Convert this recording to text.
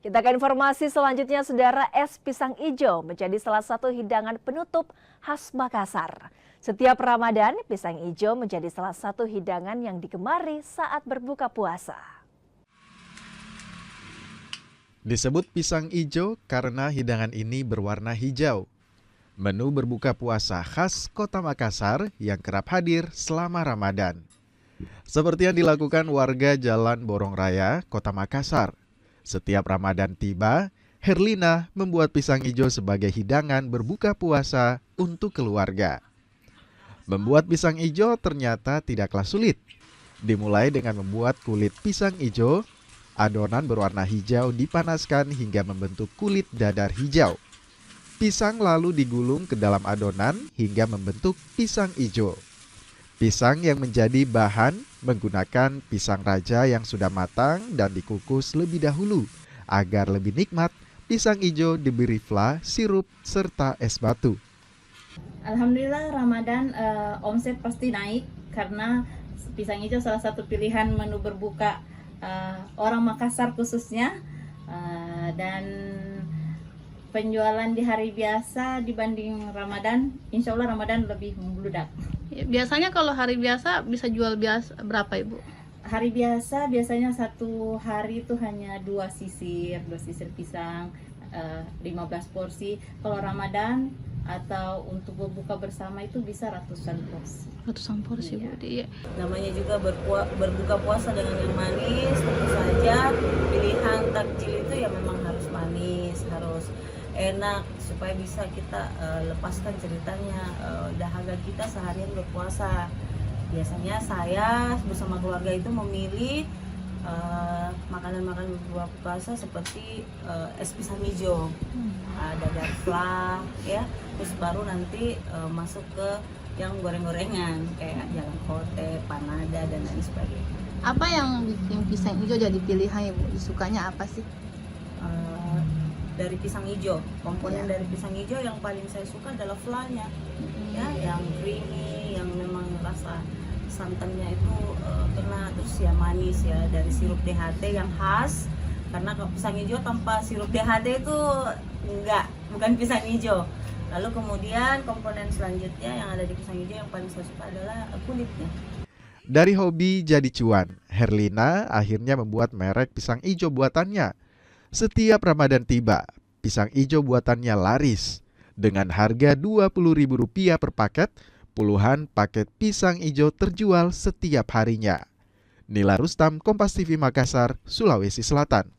Kita ke informasi selanjutnya, saudara. Es pisang ijo menjadi salah satu hidangan penutup khas Makassar. Setiap Ramadan, pisang ijo menjadi salah satu hidangan yang digemari saat berbuka puasa. Disebut pisang ijo karena hidangan ini berwarna hijau. Menu berbuka puasa khas Kota Makassar yang kerap hadir selama Ramadan. Seperti yang dilakukan warga Jalan Borong Raya, Kota Makassar. Setiap Ramadan tiba, Herlina membuat pisang ijo sebagai hidangan berbuka puasa untuk keluarga. Membuat pisang ijo ternyata tidaklah sulit. Dimulai dengan membuat kulit pisang ijo, adonan berwarna hijau dipanaskan hingga membentuk kulit dadar hijau. Pisang lalu digulung ke dalam adonan hingga membentuk pisang ijo. Pisang yang menjadi bahan menggunakan pisang raja yang sudah matang dan dikukus lebih dahulu. Agar lebih nikmat, pisang ijo diberi fla, sirup, serta es batu. Alhamdulillah Ramadan omset pasti naik karena pisang ijo salah satu pilihan menu berbuka orang Makassar khususnya, dan penjualan di hari biasa dibanding Ramadan, insya Allah Ramadan lebih membludak. Biasanya kalau hari biasa bisa jual berapa, Ibu? Hari biasa biasanya satu hari itu hanya dua sisir pisang, 15 porsi. Kalau Ramadan atau untuk berbuka bersama itu bisa ratusan porsi. Ratusan porsi, iya. Bu. Iya. Namanya juga berbuka puasa dengan yang manis, tentu saja pilihan takjil itu ya memang harus manis, harus enak supaya bisa kita lepaskan ceritanya dahaga kita seharian berpuasa. Biasanya saya bersama keluarga itu memilih makanan-makanan berbuka puasa seperti es pisang hijau, dadar fla, ya. Terus baru nanti masuk ke yang goreng-gorengan kayak jalan kote, panada dan lain sebagainya. Apa yang bikin pisang hijau jadi pilihan, Ibu? Disukanya apa sih? Dari pisang hijau, komponen dari pisang hijau yang paling saya suka adalah flanya, ya, yang creamy, yang memang rasa santannya itu kena, terus ya manis ya, dari sirup DHT yang khas, karena kalau pisang hijau tanpa sirup DHT itu bukan pisang hijau. Lalu kemudian komponen selanjutnya yang ada di pisang hijau yang paling saya suka adalah kulitnya. Dari hobi jadi cuan, Herlina akhirnya membuat merek pisang ijo buatannya. Setiap Ramadan tiba, pisang ijo buatannya laris. Dengan harga Rp20.000 per paket, puluhan paket pisang ijo terjual setiap harinya. Nila Rustam, Kompas TV Makassar, Sulawesi Selatan.